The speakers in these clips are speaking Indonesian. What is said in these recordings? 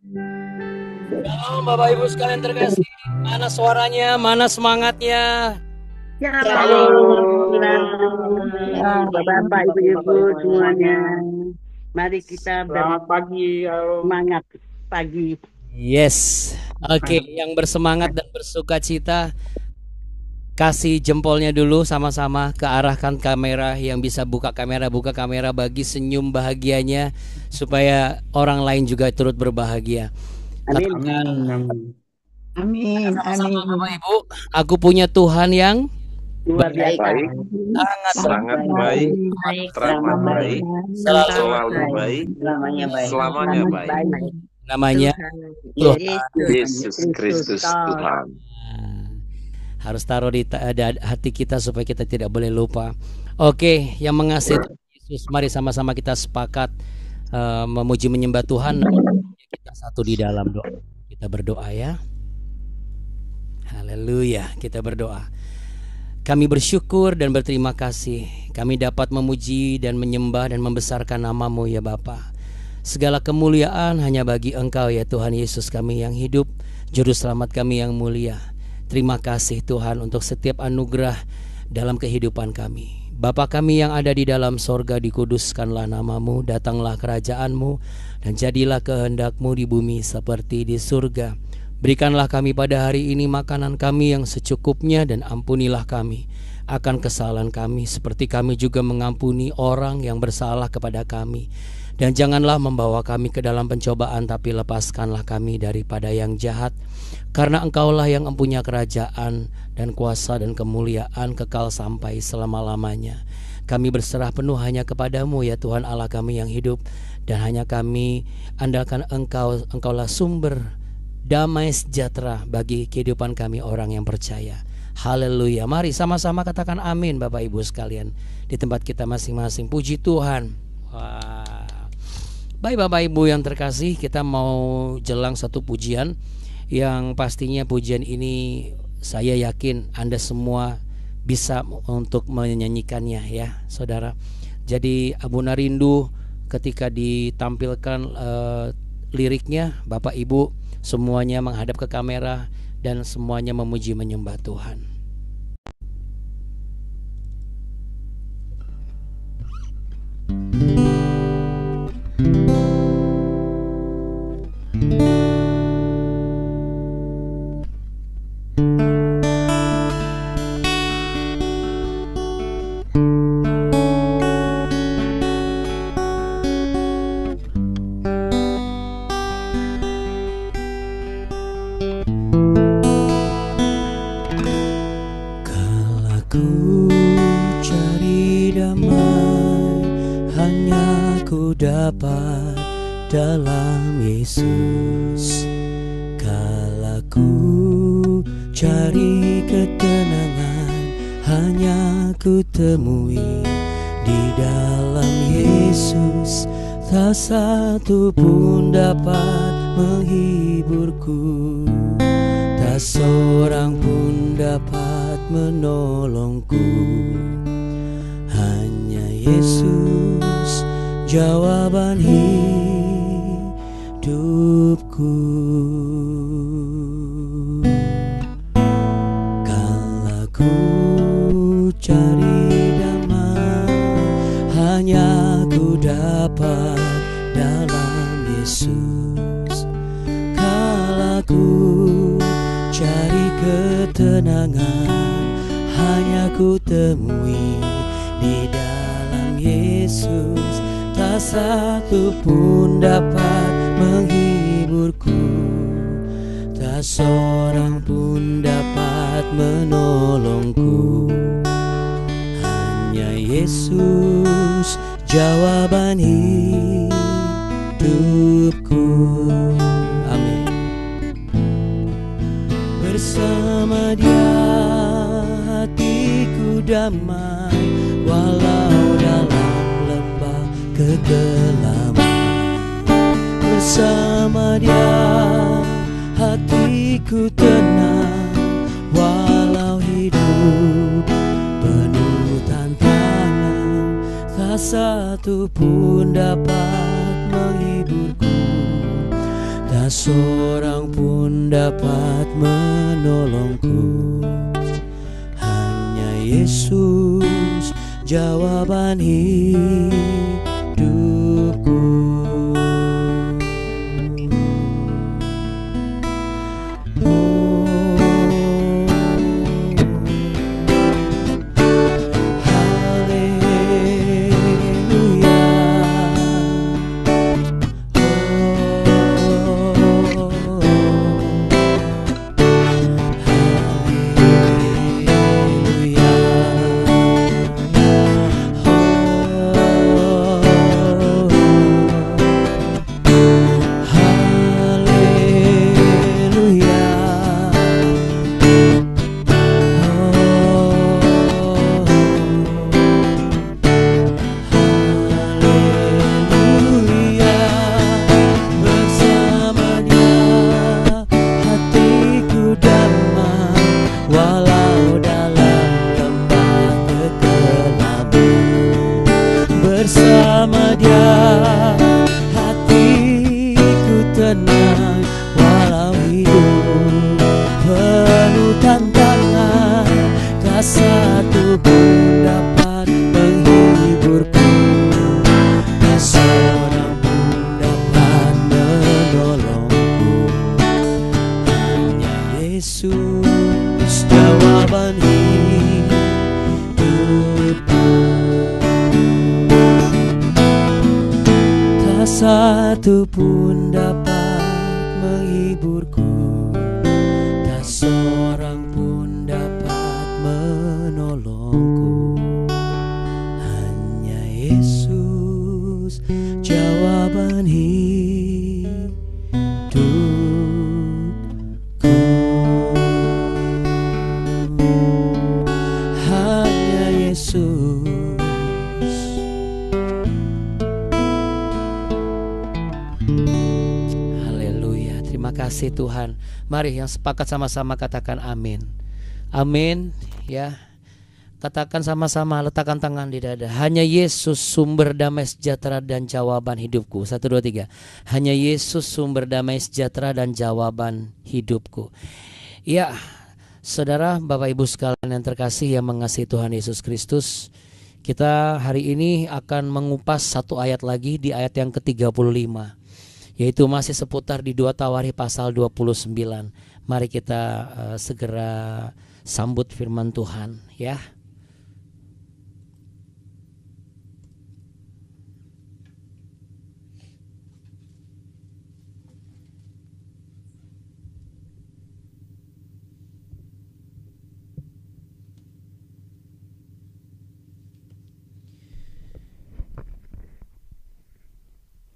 Shalom Bapak Ibu sekalian terkasih. Mana suaranya, mana semangatnya? Halo, Bapak, Ibu-ibu semuanya. Mari kita Selamat pagi. bersemangat pagi. Yes. Oke, yang bersemangat dan bersuka cita, kasih jempolnya dulu sama-sama ke arahkan kamera. Yang bisa buka kamera bagi senyum bahagianya supaya orang lain juga turut berbahagia. Amin. Katakan, Amin. sama-sama Bapak Ibu, aku punya Tuhan yang Luar biasa. Baik, sangat baik, teramat baik, selalu baik, selamanya baik. Namanya Tuhan Yesus Kristus Tuhan. Harus taruh di hati kita supaya kita tidak boleh lupa. Oke, yang mengasihi Yesus, mari sama-sama kita sepakat memuji menyembah Tuhan. Kita satu di dalam doa. Kita berdoa ya. Haleluya, kita berdoa. Kami bersyukur dan berterima kasih. Kami dapat memuji dan menyembah dan membesarkan nama-Mu ya Bapa. Segala kemuliaan hanya bagi Engkau ya Tuhan Yesus kami yang hidup, Juru Selamat kami yang mulia. Terima kasih Tuhan untuk setiap anugerah dalam kehidupan kami. Bapa kami yang ada di dalam sorga, dikuduskanlah nama-Mu, datanglah kerajaan-Mu, dan jadilah kehendak-Mu di bumi seperti di surga. Berikanlah kami pada hari ini makanan kami yang secukupnya, dan ampunilah kami akan kesalahan kami seperti kami juga mengampuni orang yang bersalah kepada kami. Dan janganlah membawa kami ke dalam pencobaan, tapi lepaskanlah kami daripada yang jahat. Karena Engkaulah yang mempunyai kerajaan dan kuasa dan kemuliaan kekal sampai selama-lamanya. Kami berserah penuh hanya kepadamu ya Tuhan Allah kami yang hidup. Dan hanya kami andalkan Engkau, Engkaulah sumber damai sejahtera bagi kehidupan kami orang yang percaya. Haleluya. Mari sama-sama katakan amin Bapak Ibu sekalian di tempat kita masing-masing. Puji Tuhan. Wah. Baik Bapak Ibu yang terkasih, kita mau jelang satu pujian yang pastinya pujian ini saya yakin Anda semua bisa untuk menyanyikannya ya Saudara. Jadi Abu Narindu ketika ditampilkan liriknya, Bapak Ibu semuanya menghadap ke kamera dan semuanya memuji menyembah Tuhan. Dapat dalam Yesus, kala ku cari ketenangan, hanya ku temui di dalam Yesus. Tak satu pun dapat menghiburku, tak seorang pun dapat menolongku. Hanya Yesus jawaban hidupku. Kala ku cari damai, hanya ku dapat dalam Yesus. Kala ku cari ketenangan, hanya ku temui di dalam Yesus. Tak satu pun dapat menghiburku, tak seorang pun dapat menolongku. Hanya Yesus jawaban hidupku. Amin. Bersama Dia hatiku damai, walau dalam kegelapan. Bersama Dia hatiku tenang, walau hidup penuh tantangan. Tak satu pun dapat menghiburku, tak tak seorang pun dapat menolongku. Hanya Yesus jawaban hidupku. Satu pun dapat menghiburku, tak seorang pun dapat menolongku. Hanya Yesus jawaban hidupku. Hanya Yesus. Terima kasih Tuhan. Mari yang sepakat sama-sama katakan amin. Amin ya. Katakan sama-sama, letakkan tangan di dada. Hanya Yesus sumber damai sejahtera dan jawaban hidupku. 1, 2, 3. Hanya Yesus sumber damai sejahtera dan jawaban hidupku. Ya, saudara, Bapak Ibu sekalian yang terkasih yang mengasihi Tuhan Yesus Kristus, kita hari ini akan mengupas satu ayat lagi di ayat yang ke-35. Yaitu masih seputar di 2 Tawarikh pasal 29. Mari kita segera sambut firman Tuhan ya.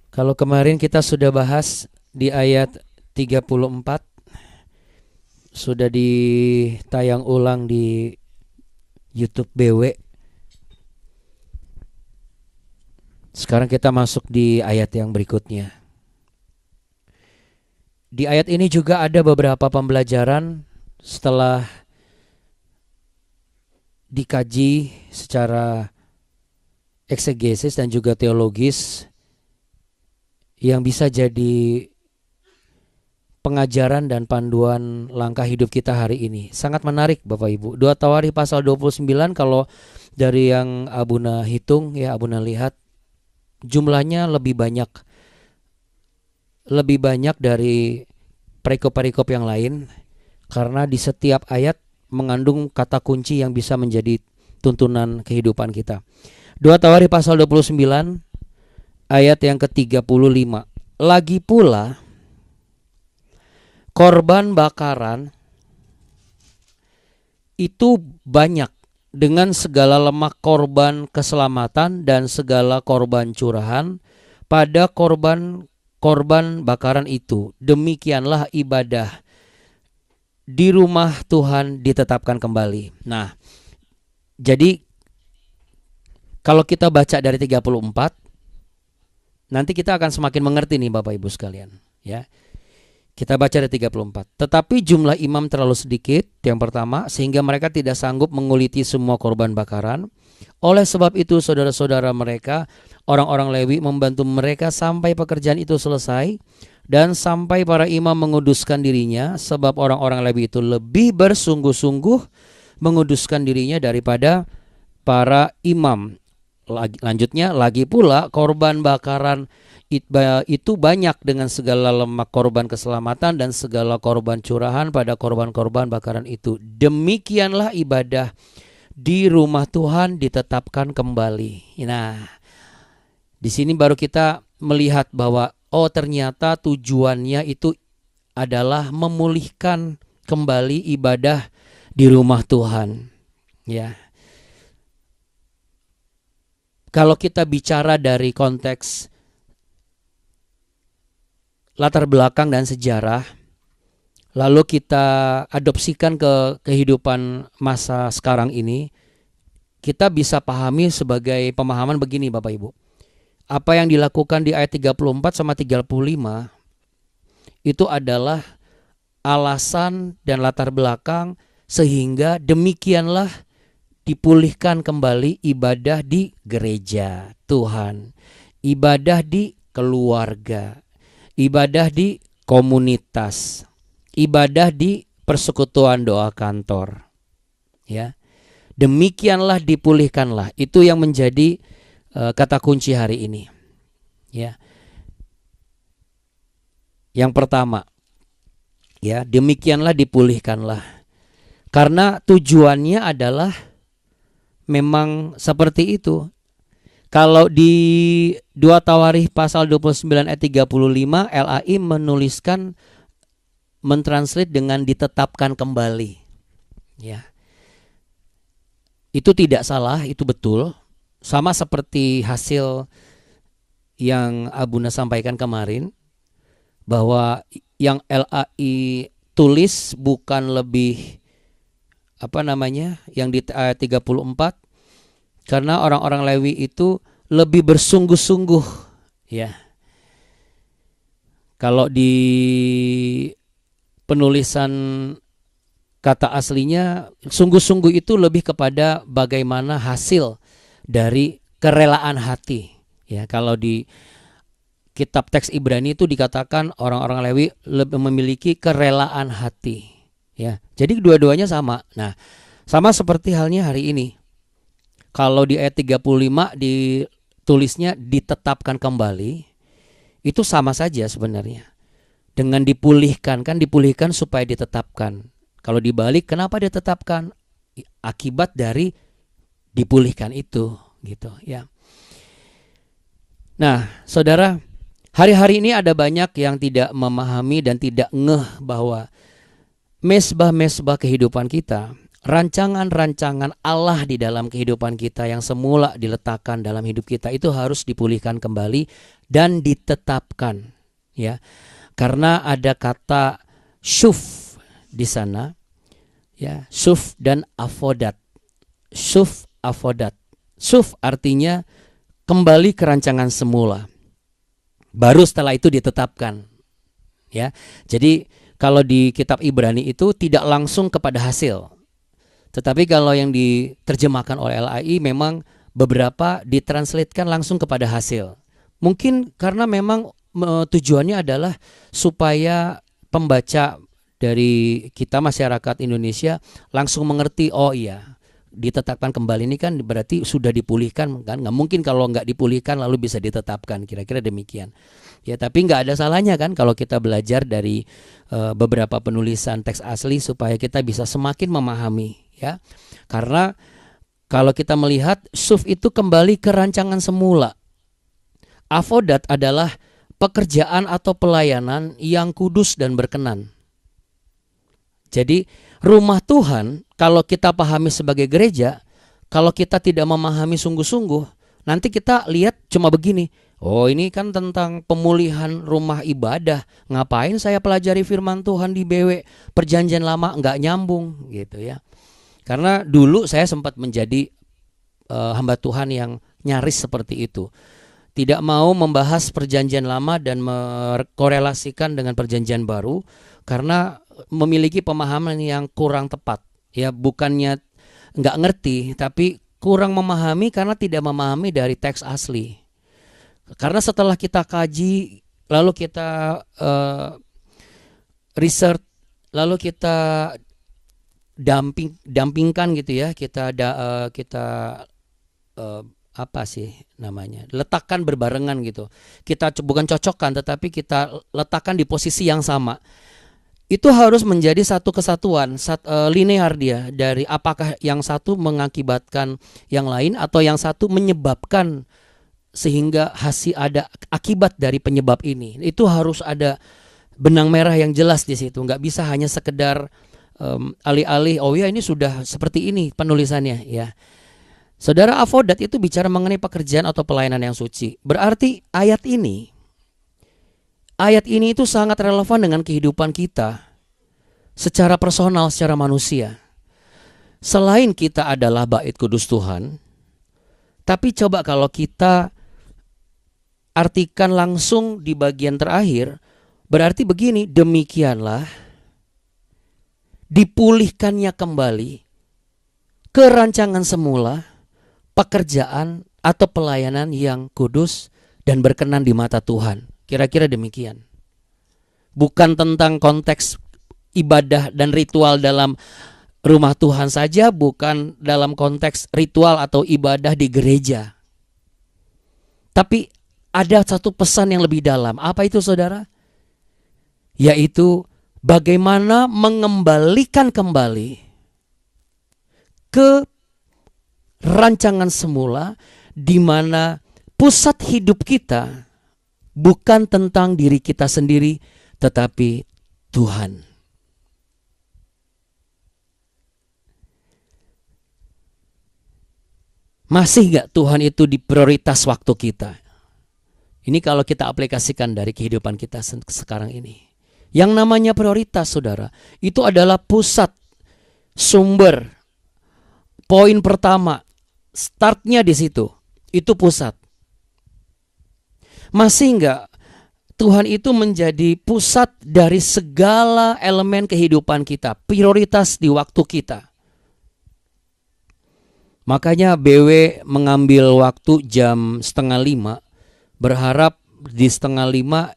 Kalau kemarin kita sudah bahas di ayat 34, sudah ditayang ulang di YouTube BW. Sekarang kita masuk di ayat yang berikutnya. Di ayat ini juga ada beberapa pembelajaran setelah dikaji secara eksegesis dan juga teologis, yang bisa jadi pengajaran dan panduan langkah hidup kita hari ini. Sangat menarik Bapak Ibu. 2 Tawarikh pasal 29, kalau dari yang Abuna hitung ya, Abuna lihat jumlahnya lebih banyak dari perikop-perikop yang lain, karena di setiap ayat mengandung kata kunci yang bisa menjadi tuntunan kehidupan kita. 2 Tawarikh pasal 29 ayat yang ke-35. Lagi pula korban bakaran itu banyak dengan segala lemak korban keselamatan dan segala korban curahan pada korban bakaran itu. Demikianlah ibadah di rumah Tuhan ditetapkan kembali. Nah, jadi kalau kita baca dari 34, nanti kita akan semakin mengerti nih Bapak Ibu sekalian ya. Kita baca dari 34. Tetapi jumlah imam terlalu sedikit, yang pertama, sehingga mereka tidak sanggup menguliti semua korban bakaran. Oleh sebab itu saudara-saudara mereka, orang-orang Lewi, membantu mereka sampai pekerjaan itu selesai. Dan sampai para imam menguduskan dirinya, sebab orang-orang Lewi itu lebih bersungguh-sungguh menguduskan dirinya daripada para imam. Lanjutnya, lagi pula korban bakaran itu banyak dengan segala lemak korban keselamatan dan segala korban curahan pada korban-korban bakaran itu. Demikianlah ibadah di rumah Tuhan ditetapkan kembali. Nah, di sini baru kita melihat bahwa ternyata tujuannya itu adalah memulihkan kembali ibadah di rumah Tuhan. Ya. Kalau kita bicara dari konteks latar belakang dan sejarah, lalu kita adopsikan ke kehidupan masa sekarang ini, kita bisa pahami sebagai pemahaman begini Bapak Ibu. Apa yang dilakukan di ayat 34 sama 35 itu adalah alasan dan latar belakang sehingga demikianlah dipulihkan kembali ibadah di gereja Tuhan, ibadah di keluarga, ibadah di komunitas, ibadah di persekutuan doa kantor. Ya. Demikianlah dipulihkanlah. Itu yang menjadi kata kunci hari ini. Ya. Yang pertama, ya, demikianlah dipulihkanlah. Karena tujuannya adalah memang seperti itu. Kalau di 2 Tawarikh pasal 29 ayat 35, LAI menuliskan, mentranslate dengan ditetapkan kembali. Ya. Itu tidak salah, itu betul. Sama seperti hasil yang Abuna sampaikan kemarin, bahwa yang LAI tulis bukan lebih yang di ayat 34, karena orang-orang Lewi itu lebih bersungguh-sungguh, ya. Kalau di penulisan kata aslinya, sungguh-sungguh itu lebih kepada bagaimana hasil dari kerelaan hati. Ya, kalau di kitab teks Ibrani itu dikatakan orang-orang Lewi lebih memiliki kerelaan hati. Ya, jadi dua-duanya sama. Nah, sama seperti halnya hari ini. Kalau di ayat 35 ditulisnya ditetapkan kembali, itu sama saja sebenarnya. Dengan dipulihkan, kan dipulihkan supaya ditetapkan. Kalau dibalik, kenapa ditetapkan? Akibat dari dipulihkan itu, gitu ya. Nah, saudara, hari-hari ini ada banyak yang tidak memahami dan tidak ngeh bahwa mesbah-mesbah kehidupan kita, rancangan-rancangan Allah di dalam kehidupan kita yang semula diletakkan dalam hidup kita itu harus dipulihkan kembali dan ditetapkan, ya. Karena ada kata syuf di sana, ya, syuf dan avodat. Syuf, avodat. Syuf artinya kembali ke rancangan semula. Baru setelah itu ditetapkan, ya. Jadi kalau di kitab Ibrani itu tidak langsung kepada hasil. Tetapi kalau yang diterjemahkan oleh LAI memang beberapa ditranslatekan langsung kepada hasil. Mungkin karena memang tujuannya adalah supaya pembaca dari kita masyarakat Indonesia langsung mengerti, oh iya, ditetapkan kembali ini kan berarti sudah dipulihkan kan. Nggak mungkin kalau nggak dipulihkan lalu bisa ditetapkan, kira-kira demikian. Ya, tapi nggak ada salahnya kan kalau kita belajar dari beberapa penulisan teks asli supaya kita bisa semakin memahami, ya. Karena kalau kita melihat syuf itu kembali ke rancangan semula. Avodat adalah pekerjaan atau pelayanan yang kudus dan berkenan. Jadi rumah Tuhan kalau kita pahami sebagai gereja, kalau kita tidak memahami sungguh-sungguh, nanti kita lihat cuma begini. Oh, ini kan tentang pemulihan rumah ibadah. Ngapain saya pelajari firman Tuhan di BW Perjanjian Lama, nggak nyambung gitu ya. Karena dulu saya sempat menjadi hamba Tuhan yang nyaris seperti itu. Tidak mau membahas Perjanjian Lama dan merelasikan dengan Perjanjian Baru karena memiliki pemahaman yang kurang tepat. Ya, bukannya nggak ngerti, tapi kurang memahami karena tidak memahami dari teks asli. Karena setelah kita kaji lalu kita research, lalu kita dampingkan gitu ya, kita apa sih namanya, letakkan berbarengan gitu. Kita bukan cocokkan, tetapi kita letakkan di posisi yang sama. Itu harus menjadi satu kesatuan, linear dia, dari apakah yang satu mengakibatkan yang lain atau yang satu menyebabkan sehingga ada akibat dari penyebab ini. Itu harus ada benang merah yang jelas di situ. Nggak bisa hanya sekedar alih-alih, oh ya ini sudah seperti ini penulisannya ya. Saudara, avodat itu bicara mengenai pekerjaan atau pelayanan yang suci. Berarti ayat ini itu sangat relevan dengan kehidupan kita secara personal, secara manusia. Selain kita adalah bait kudus Tuhan, tapi coba kalau kita artikan langsung di bagian terakhir, berarti begini, demikianlah dipulihkannya kembali ke rancangan semula pekerjaan atau pelayanan yang kudus dan berkenan di mata Tuhan. Kira-kira demikian. Bukan tentang konteks ibadah dan ritual dalam rumah Tuhan saja, bukan dalam konteks ritual atau ibadah di gereja. Tapi ada satu pesan yang lebih dalam. Apa itu, saudara? Yaitu bagaimana mengembalikan kembali ke rancangan semula, di mana pusat hidup kita bukan tentang diri kita sendiri, tetapi Tuhan. Masih gak Tuhan itu di prioritas waktu kita? Ini kalau kita aplikasikan dari kehidupan kita sekarang ini. Yang namanya prioritas, saudara, itu adalah pusat, sumber, poin pertama, startnya di situ. Itu pusat. Masih enggak Tuhan itu menjadi pusat dari segala elemen kehidupan kita, prioritas di waktu kita. Makanya BW mengambil waktu jam 4:30, berharap di 4:30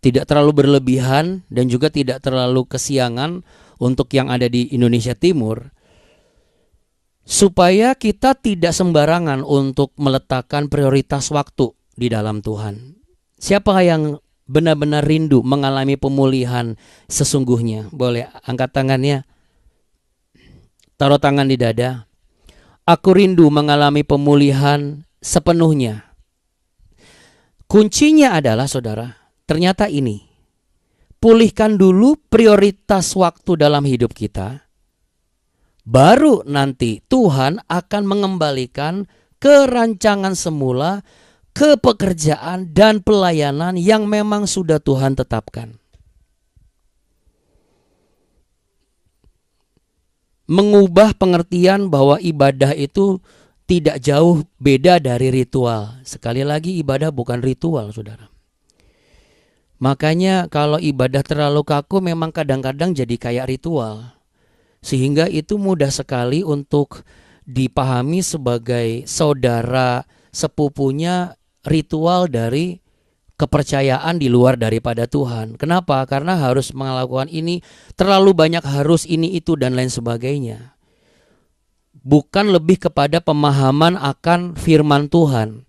tidak terlalu berlebihan dan juga tidak terlalu kesiangan untuk yang ada di Indonesia Timur, supaya kita tidak sembarangan untuk meletakkan prioritas waktu di dalam Tuhan. Siapa yang benar-benar rindu mengalami pemulihan sesungguhnya? Boleh angkat tangannya, taruh tangan di dada. Aku rindu mengalami pemulihan sepenuhnya. Kuncinya adalah, saudara, ternyata ini. Pulihkan dulu prioritas waktu dalam hidup kita. Baru nanti Tuhan akan mengembalikan ke rancangan semula, ke pekerjaan dan pelayanan yang memang sudah Tuhan tetapkan. Mengubah pengertian bahwa ibadah itu tidak jauh beda dari ritual. Sekali lagi, ibadah bukan ritual, saudara. Makanya kalau ibadah terlalu kaku memang kadang-kadang jadi kayak ritual. Sehingga itu mudah sekali untuk dipahami sebagai saudara sepupunya ritual dari kepercayaan di luar daripada Tuhan. Kenapa? Karena harus melakukan ini, terlalu banyak harus ini itu dan lain sebagainya. Bukan lebih kepada pemahaman akan firman Tuhan.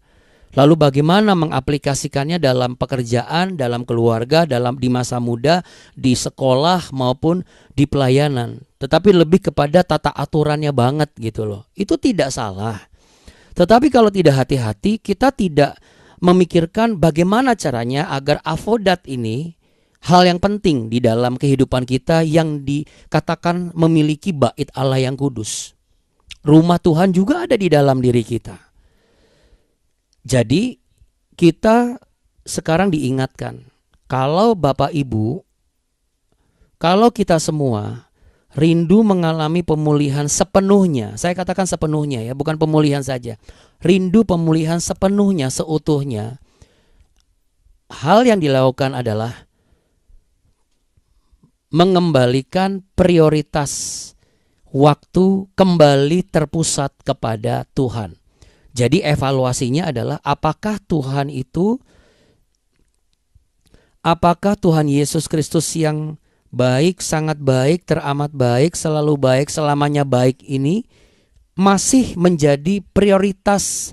Lalu bagaimana mengaplikasikannya dalam pekerjaan, dalam keluarga, di masa muda, di sekolah maupun di pelayanan. Tetapi lebih kepada tata aturannya banget gitu loh. Itu tidak salah. Tetapi kalau tidak hati-hati, kita tidak memikirkan bagaimana caranya agar avodat ini hal yang penting di dalam kehidupan kita yang dikatakan memiliki bait Allah yang kudus. Rumah Tuhan juga ada di dalam diri kita. Jadi kita sekarang diingatkan, kalau Bapak Ibu, kalau kita semua rindu mengalami pemulihan sepenuhnya, saya katakan sepenuhnya ya, bukan pemulihan saja. Rindu pemulihan sepenuhnya, seutuhnya. Hal yang dilakukan adalah mengembalikan prioritas waktu kembali terpusat kepada Tuhan. Jadi evaluasinya adalah apakah Tuhan itu apakah Tuhan Yesus Kristus yang baik, sangat baik, teramat baik, selalu baik, selamanya baik ini masih menjadi prioritas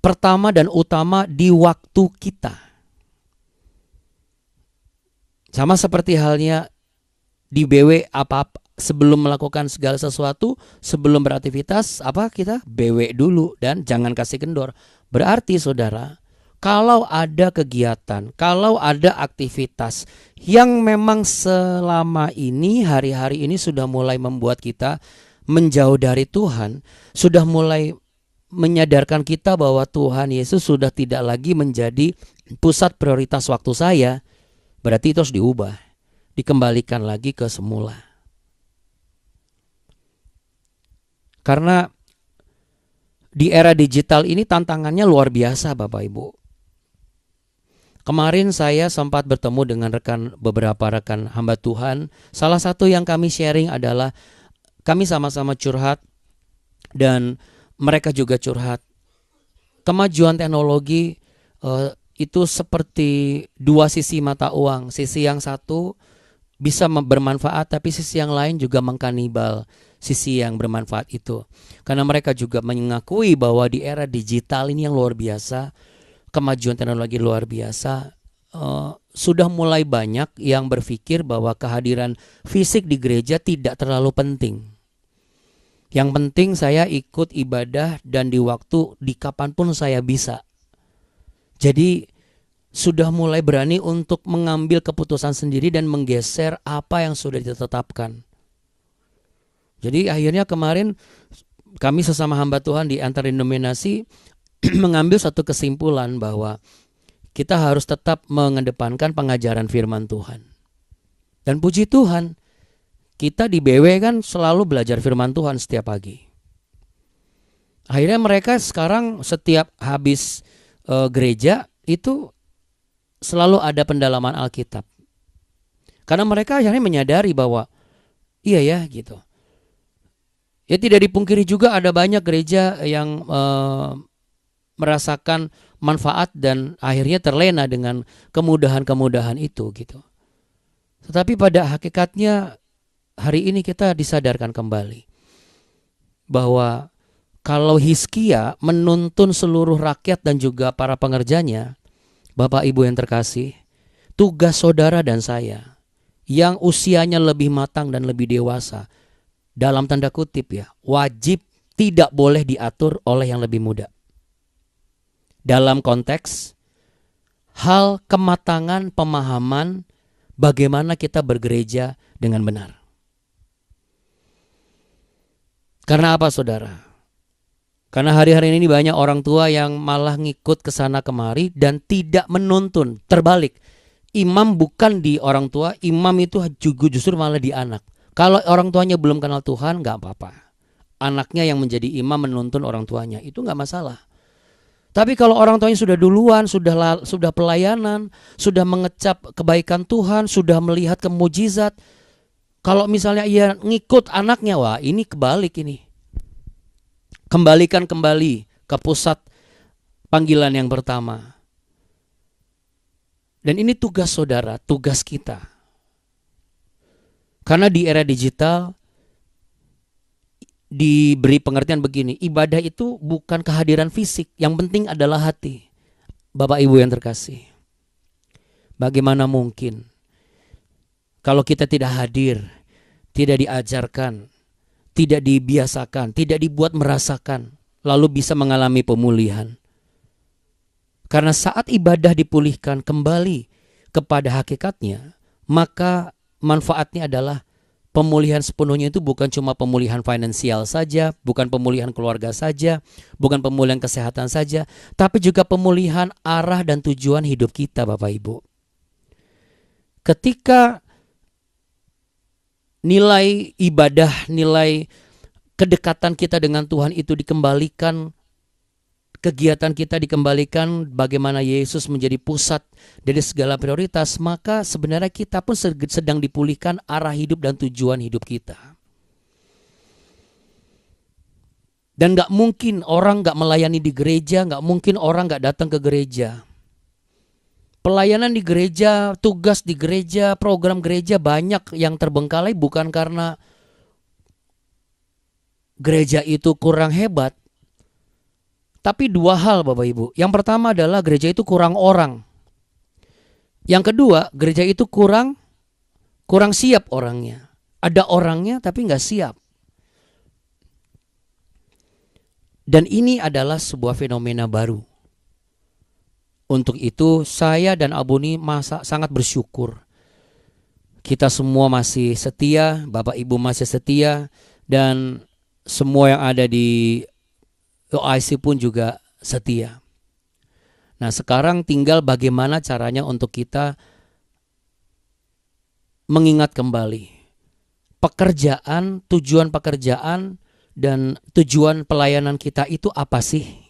pertama dan utama di waktu kita? Sama seperti halnya di BW, sebelum melakukan segala sesuatu, sebelum beraktivitas, kita BW dulu dan jangan kasih kendor. Berarti saudara, kalau ada kegiatan, kalau ada aktivitas yang memang selama ini, hari-hari ini sudah mulai membuat kita menjauh dari Tuhan, sudah mulai menyadarkan kita bahwa Tuhan Yesus sudah tidak lagi menjadi pusat prioritas waktu saya, berarti itu harus diubah, dikembalikan lagi ke semula. Karena di era digital ini tantangannya luar biasa, Bapak Ibu. Kemarin saya sempat bertemu dengan beberapa rekan hamba Tuhan. Salah satu yang kami sharing adalah kami sama-sama curhat dan mereka juga curhat. Kemajuan teknologi itu seperti dua sisi mata uang. Sisi yang satu bisa bermanfaat, tapi sisi yang lain juga mengkanibal sisi yang bermanfaat itu. Karena mereka juga mengakui bahwa di era digital ini yang luar biasa, kemajuan teknologi luar biasa, sudah mulai banyak yang berpikir bahwa kehadiran fisik di gereja tidak terlalu penting. Yang penting saya ikut ibadah dan di waktu, di kapanpun saya bisa. Jadi sudah mulai berani untuk mengambil keputusan sendiri dan menggeser apa yang sudah ditetapkan. Jadi akhirnya kemarin kami sesama hamba Tuhan di antar denominasi mengambil satu kesimpulan bahwa kita harus tetap mengedepankan pengajaran firman Tuhan. Dan puji Tuhan, kita di BW kan selalu belajar firman Tuhan setiap pagi. Akhirnya mereka sekarang setiap habis gereja itu selalu ada pendalaman Alkitab. Karena mereka akhirnya menyadari bahwa iya ya gitu. Ya tidak dipungkiri juga ada banyak gereja yang merasakan manfaat dan akhirnya terlena dengan kemudahan-kemudahan itu gitu. Tetapi pada hakikatnya hari ini kita disadarkan kembali bahwa kalau Hizkia menuntun seluruh rakyat dan juga para pengerjanya, Bapak Ibu yang terkasih, tugas saudara dan saya yang usianya lebih matang dan lebih dewasa, dalam tanda kutip ya, wajib tidak boleh diatur oleh yang lebih muda. Dalam konteks hal kematangan pemahaman bagaimana kita bergereja dengan benar. Karena apa saudara? Karena hari-hari ini banyak orang tua yang malah ngikut ke sana kemari dan tidak menuntun. Terbalik, imam bukan di orang tua, imam itu justru malah di anak. Kalau orang tuanya belum kenal Tuhan, gak apa-apa. Anaknya yang menjadi imam menuntun orang tuanya, itu gak masalah. Tapi kalau orang tuanya sudah duluan, sudah pelayanan, sudah mengecap kebaikan Tuhan, sudah melihat kemujizat, kalau misalnya ia ngikut anaknya, wah ini kebalik ini. Kembalikan kembali ke pusat panggilan yang pertama. Dan ini tugas saudara, tugas kita. Karena di era digital diberi pengertian begini, ibadah itu bukan kehadiran fisik, yang penting adalah hati. Bapak Ibu yang terkasih, bagaimana mungkin kalau kita tidak hadir, tidak diajarkan, tidak dibiasakan, tidak dibuat merasakan, lalu bisa mengalami pemulihan. Karena saat ibadah dipulihkan kembali kepada hakikatnya, maka manfaatnya adalah pemulihan sepenuhnya. Itu bukan cuma pemulihan finansial saja, bukan pemulihan keluarga saja, bukan pemulihan kesehatan saja, tapi juga pemulihan arah dan tujuan hidup kita, Bapak Ibu. Ketika nilai ibadah, nilai kedekatan kita dengan Tuhan itu dikembalikan, kegiatan kita dikembalikan bagaimana Yesus menjadi pusat dari segala prioritas, maka sebenarnya kita pun sedang dipulihkan arah hidup dan tujuan hidup kita. Dan gak mungkin orang gak melayani di gereja, gak mungkin orang gak datang ke gereja. Pelayanan di gereja, tugas di gereja, program gereja banyak yang terbengkalai bukan karena gereja itu kurang hebat. Tapi dua hal Bapak Ibu. Yang pertama adalah gereja itu kurang orang. Yang kedua, gereja itu kurang siap orangnya. Ada orangnya tapi nggak siap. Dan ini adalah sebuah fenomena baru. Untuk itu saya dan Abuni sangat bersyukur. Kita semua masih setia, Bapak Ibu masih setia, dan semua yang ada di OIC pun juga setia. Nah, sekarang tinggal bagaimana caranya untuk kita mengingat kembali pekerjaan, tujuan pekerjaan, dan tujuan pelayanan kita itu apa sih?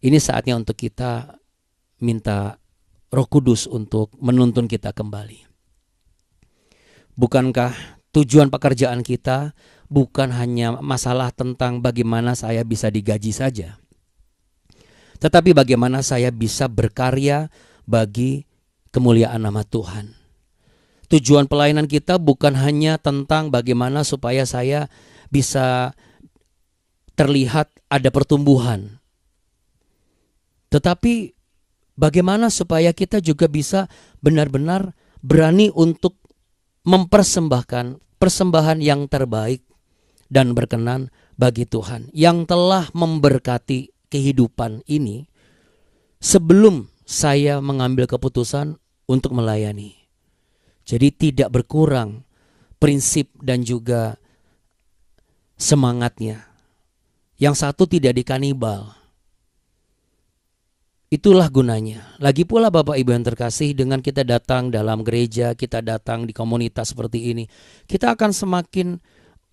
Ini saatnya untuk kita minta Roh Kudus untuk menuntun kita kembali. Bukankah tujuan pekerjaan kita bukan hanya masalah tentang bagaimana saya bisa digaji saja, tetapi bagaimana saya bisa berkarya bagi kemuliaan nama Tuhan. Tujuan pelayanan kita bukan hanya tentang bagaimana supaya saya bisa terlihat ada pertumbuhan, tetapi bagaimana supaya kita juga bisa benar-benar berani untuk mempersembahkan persembahan yang terbaik dan berkenan bagi Tuhan yang telah memberkati kehidupan ini sebelum saya mengambil keputusan untuk melayani. Jadi tidak berkurang prinsip dan juga semangatnya. Yang satu tidak dikanibal. Itulah gunanya. Lagi pula Bapak Ibu yang terkasih, dengan kita datang dalam gereja, kita datang di komunitas seperti ini, kita akan semakin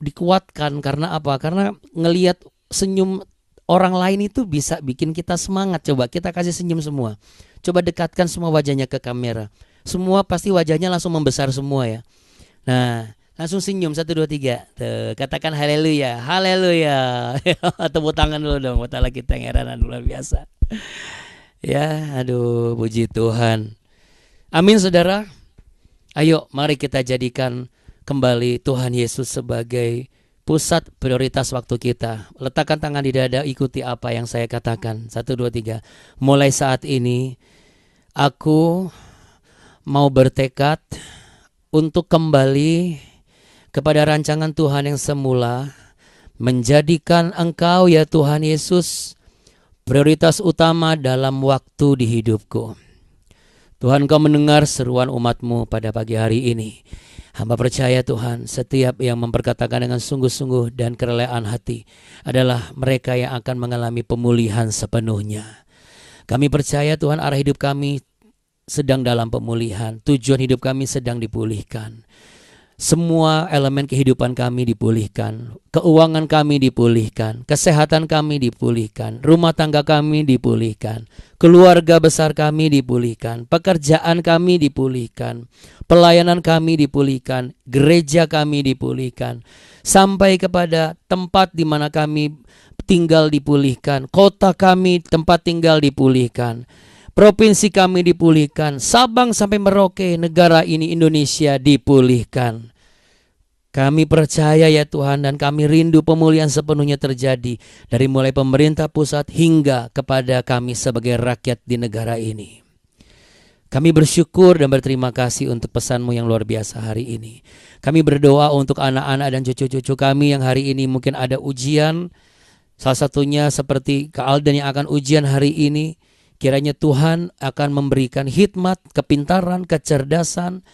dikuatkan. Karena apa? Karena ngelihat senyum orang lain itu bisa bikin kita semangat. Coba kita kasih senyum semua. Coba dekatkan semua wajahnya ke kamera. Semua pasti wajahnya langsung membesar semua ya. Nah, langsung senyum 1, 2, 3. Tuh, katakan haleluya. Haleluya. Tepuk tangan dulu dong buat Allah kita yang heranan luar biasa. Ya, aduh, puji Tuhan. Amin saudara. Ayo mari kita jadikan kembali Tuhan Yesus sebagai pusat prioritas waktu kita. Letakkan tangan di dada, ikuti apa yang saya katakan. 1, 2, 3. Mulai saat ini aku mau bertekad untuk kembali kepada rancangan Tuhan yang semula, menjadikan Engkau ya Tuhan Yesus prioritas utama dalam waktu di hidupku. Tuhan, Engkau mendengar seruan umat-Mu pada pagi hari ini. Hamba percaya Tuhan, setiap yang memperkatakan dengan sungguh-sungguh dan kerelaan hati adalah mereka yang akan mengalami pemulihan sepenuhnya. Kami percaya Tuhan, arah hidup kami sedang dalam pemulihan. Tujuan hidup kami sedang dipulihkan. Semua elemen kehidupan kami dipulihkan, keuangan kami dipulihkan, kesehatan kami dipulihkan, rumah tangga kami dipulihkan, keluarga besar kami dipulihkan, pekerjaan kami dipulihkan, pelayanan kami dipulihkan, gereja kami dipulihkan, sampai kepada tempat di mana kami tinggal dipulihkan, kota kami tempat tinggal dipulihkan, provinsi kami dipulihkan, Sabang sampai Merauke, negara ini Indonesia dipulihkan. Kami percaya ya Tuhan, dan kami rindu pemulihan sepenuhnya terjadi dari mulai pemerintah pusat hingga kepada kami sebagai rakyat di negara ini. Kami bersyukur dan berterima kasih untuk pesan-Mu yang luar biasa hari ini. Kami berdoa untuk anak-anak dan cucu-cucu kami yang hari ini mungkin ada ujian. Salah satunya seperti Kak Alden yang akan ujian hari ini. Kiranya Tuhan akan memberikan hikmat, kepintaran, kecerdasan,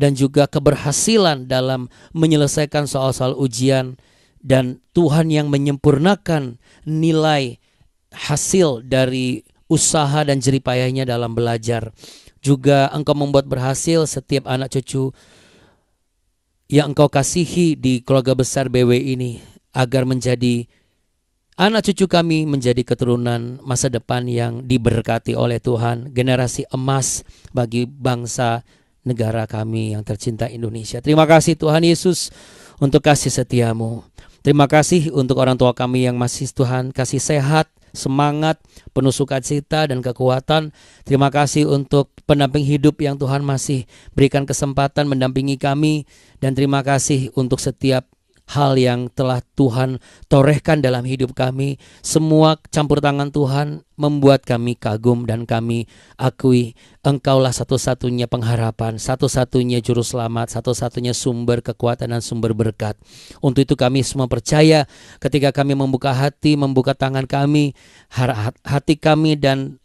dan juga keberhasilan dalam menyelesaikan soal-soal ujian. Dan Tuhan yang menyempurnakan nilai hasil dari usaha dan jeripayahnya dalam belajar. Juga Engkau membuat berhasil setiap anak cucu yang Engkau kasihi di keluarga besar BW ini, agar menjadi anak cucu kami menjadi keturunan masa depan yang diberkati oleh Tuhan, generasi emas bagi bangsa negara kami yang tercinta Indonesia. Terima kasih Tuhan Yesus untuk kasih setia-Mu. Terima kasih untuk orang tua kami yang masih Tuhan kasih sehat, semangat, penuh sukacita dan kekuatan. Terima kasih untuk pendamping hidup yang Tuhan masih berikan kesempatan mendampingi kami. Dan terima kasih untuk setiap hal yang telah Tuhan torehkan dalam hidup kami. Semua campur tangan Tuhan membuat kami kagum dan kami akui Engkaulah satu-satunya pengharapan, satu-satunya juru selamat, satu-satunya sumber kekuatan dan sumber berkat. Untuk itu kami semua percaya ketika kami membuka hati, membuka tangan kami, hati kami dan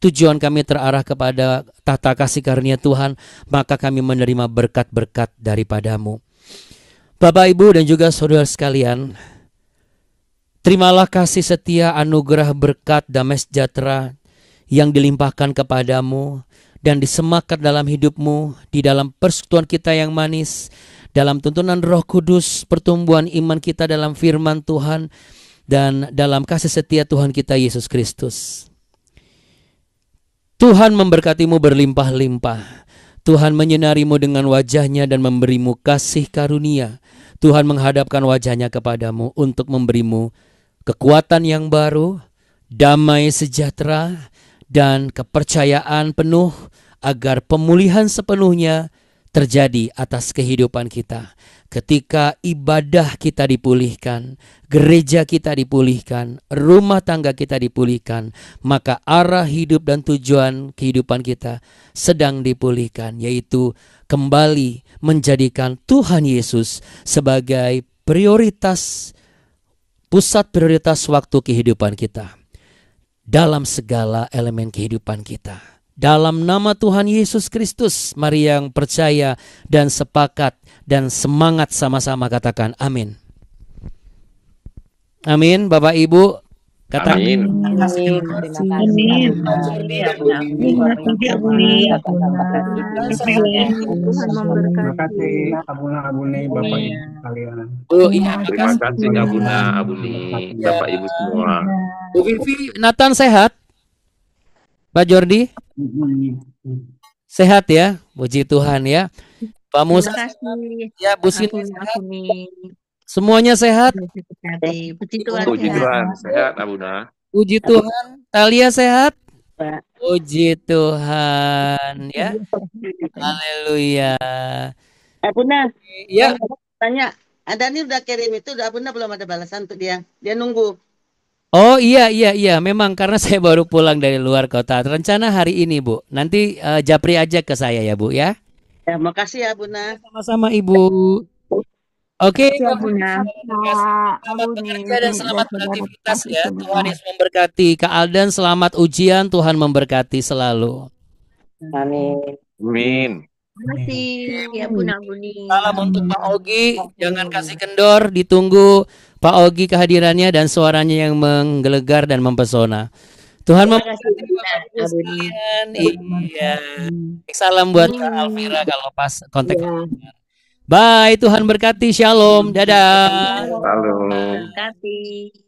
tujuan kami terarah kepada tahta kasih karunia Tuhan, maka kami menerima berkat-berkat daripadamu. Bapak, Ibu, dan juga saudara sekalian, terimalah kasih setia, anugerah, berkat, damai sejahtera yang dilimpahkan kepadamu dan disematkan dalam hidupmu, di dalam persekutuan kita yang manis, dalam tuntunan Roh Kudus, pertumbuhan iman kita dalam firman Tuhan, dan dalam kasih setia Tuhan kita Yesus Kristus. Tuhan memberkatimu berlimpah-limpah. Tuhan menyinarimu dengan wajahnya dan memberimu kasih karunia. Tuhan menghadapkan wajahnya kepadamu untuk memberimu kekuatan yang baru, damai sejahtera, dan kepercayaan penuh agar pemulihan sepenuhnya terjadi atas kehidupan kita. Ketika ibadah kita dipulihkan, gereja kita dipulihkan, rumah tangga kita dipulihkan, maka arah hidup dan tujuan kehidupan kita sedang dipulihkan, yaitu kembali menjadikan Tuhan Yesus sebagai prioritas, pusat prioritas waktu kehidupan kita dalam segala elemen kehidupan kita. Dalam nama Tuhan Yesus Kristus, mari yang percaya dan sepakat dan semangat sama-sama katakan amin. Amin, Bapak Ibu. Katakan Amin. Tuhan memberkati. Abune Bapak Ibu sekalian. Terima kasih Abuna, Abuni, Bapak Ibu semua. Bu Vivi, Nathan sehat? Pak Jordi? Sehat ya? Puji Tuhan ya. Pak Musa ya, Bu Siti sehat? Semuanya sehat? Puji Tuhan. Puji Tuhan, sehat Abuna. Puji Tuhan. Talia sehat? Puji Tuhan ya. Haleluya. Abuna, Ya, tanya, ada nih udah kirim itu, udah Abuna belum ada balasan untuk dia. Dia nunggu. oh iya, memang karena saya baru pulang dari luar kota. Rencana hari ini, Bu. Nanti japri aja ke saya ya, Bu ya. Ya, makasih ya Abuna. Sama-sama Ibu. Oke, Abuna. selamat bekerja dan selamat beraktivitas ya. Tuhan Yesus memberkati. Kak Aldan selamat ujian, Tuhan memberkati selalu. Amin. Amin. Terima kasih ya Bunda Buni. Salam untuk Pak Ogi, jangan kasih kendor, ditunggu Pak Ogi kehadirannya dan suaranya yang menggelegar dan mempesona. Tuhan memberkati Bapak Ibu sekalian. Iya. Salam buat Kak Alvira kalau pas kontak. Bye, Tuhan berkati. Shalom. Dadah. Halo. Terima kasih.